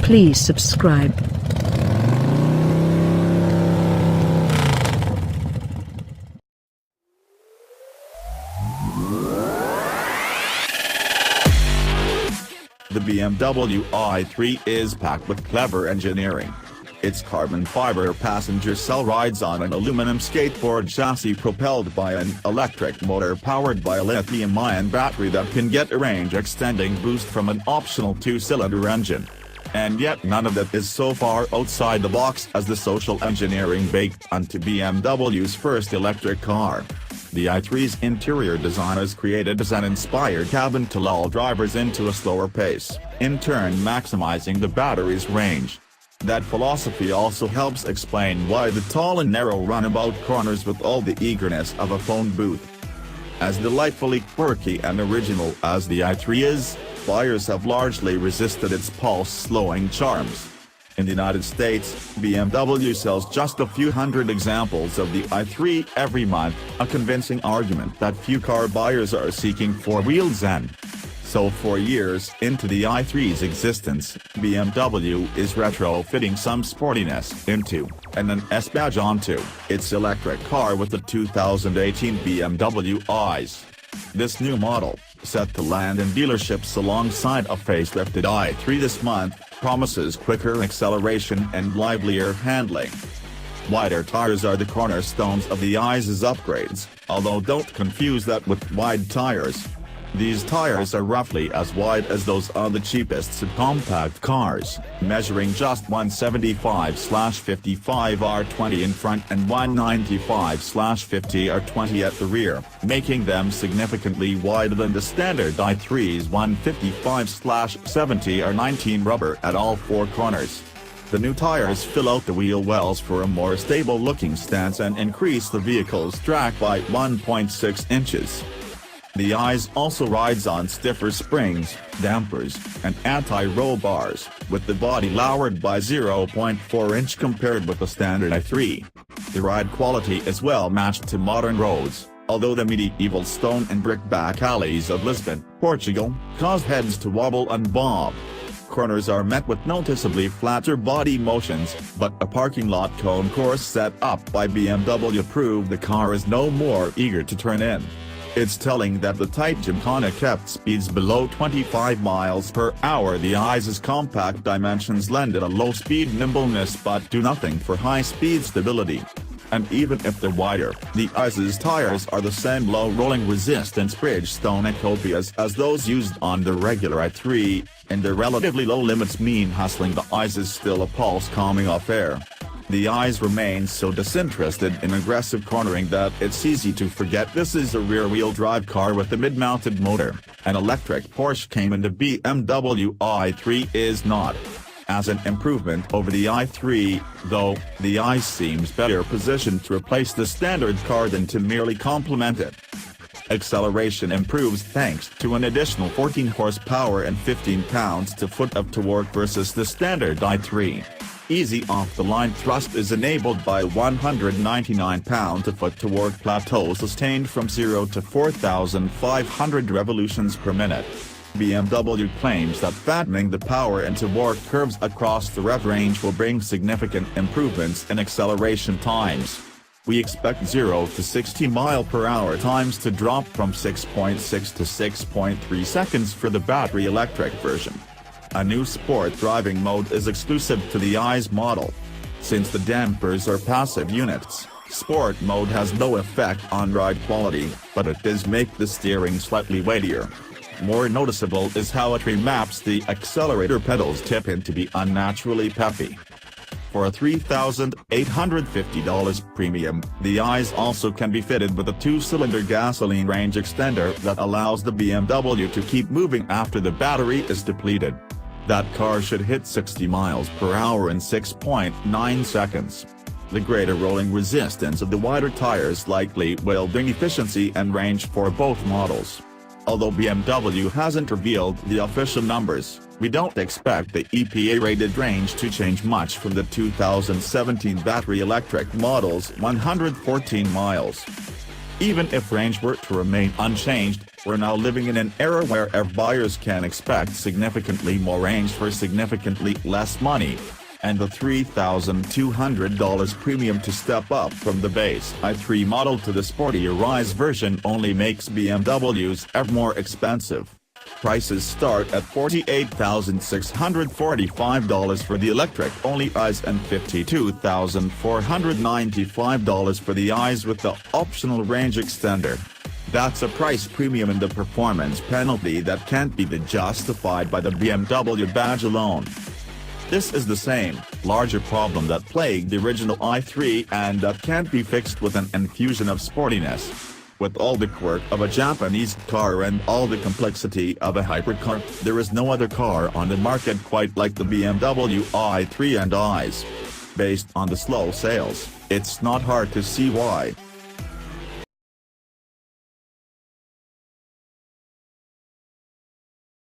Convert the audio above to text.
Please subscribe. The BMW i3 is packed with clever engineering. Its carbon fiber passenger cell rides on an aluminum skateboard chassis propelled by an electric motor powered by a lithium-ion battery that can get a range-extending boost from an optional two-cylinder engine. And yet none of that is so far outside the box as the social engineering baked onto BMW's first electric car. The i3's interior design is created as an inspired cabin to lull drivers into a slower pace, in turn maximizing the battery's range. That philosophy also helps explain why the tall and narrow runabout corners with all the eagerness of a phone booth. As delightfully quirky and original as the i3 is, buyers have largely resisted its pulse-slowing charms. In the United States, BMW sells just a few hundred examples of the i3 every month, a convincing argument that few car buyers are seeking four-wheel zen. So 4 years into the i3's existence, BMW is retrofitting some sportiness into, and an S badge onto, its electric car with the 2018 BMW i's. This new model, set to land in dealerships alongside a facelifted i3 this month, promises quicker acceleration and livelier handling. Wider tires are the cornerstones of the i's upgrades, although don't confuse that with wide tires. These tires are roughly as wide as those on the cheapest subcompact cars, measuring just 175/55 in front and 195/50 at the rear, making them significantly wider than the standard i3's 155/70 rubber at all four corners. The new tires fill out the wheel wells for a more stable-looking stance and increase the vehicle's drag by 1.6 inches. The i's also rides on stiffer springs, dampers, and anti-roll bars, with the body lowered by 0.4 inch compared with the standard i3. The ride quality is well matched to modern roads, although the medieval stone and brick back alleys of Lisbon, Portugal, cause heads to wobble and bob. Corners are met with noticeably flatter body motions, but a parking lot concourse set up by BMW proved the car is no more eager to turn in. It's telling that the tight gymkhana kept speeds below 25 miles per hour. The i's compact dimensions lend it a low-speed nimbleness but do nothing for high-speed stability. And even if they're wider, the i's tires are the same low-rolling resistance Bridgestone Ecopias as those used on the regular i3, and their relatively low limits mean hustling the i's is still a pulse-calming affair. The i's remain so disinterested in aggressive cornering that it's easy to forget this is a rear-wheel drive car with a mid-mounted motor. An electric Porsche Cayman the BMW i3 is not. As an improvement over the i3, though, the i seems better positioned to replace the standard car than to merely complement it. Acceleration improves thanks to an additional 14 horsepower and 15 pounds-to-foot of torque versus the standard i3. Easy off-the-line thrust is enabled by 199 pound-to-foot torque plateau sustained from 0 to 4,500 revolutions per minute. BMW claims that fattening the power and torque curves across the rev range will bring significant improvements in acceleration times. We expect 0 to 60 mph times to drop from 6.6 to 6.3 seconds for the battery electric version. A new sport driving mode is exclusive to the i's model. Since the dampers are passive units, sport mode has no effect on ride quality, but it does make the steering slightly weightier. More noticeable is how it remaps the accelerator pedals tip in to be unnaturally peppy. For a $3,850 premium, the i's also can be fitted with a two-cylinder gasoline range extender that allows the BMW to keep moving after the battery is depleted. That car should hit 60 mph in 6.9 seconds. The greater rolling resistance of the wider tires likely will bring efficiency and range for both models. Although BMW hasn't revealed the official numbers, we don't expect the EPA-rated range to change much from the 2017 battery electric model's 114 miles. Even if range were to remain unchanged, We're now living in an era where buyers can expect significantly more range for significantly less money. And the $3,200 premium to step up from the base i3 model to the sportier Rise version only makes BMWs ever more expensive. Prices start at $48,645 for the electric-only I's and $52,495 for the I's with the optional range extender. That's a price premium and the performance penalty that can't be justified by the BMW badge alone. This is the same, larger problem that plagued the original i3 and that can't be fixed with an infusion of sportiness. With all the quirk of a Japanese car and all the complexity of a hypercar, there is no other car on the market quite like the BMW i3 and I's. Based on the slow sales, it's not hard to see why.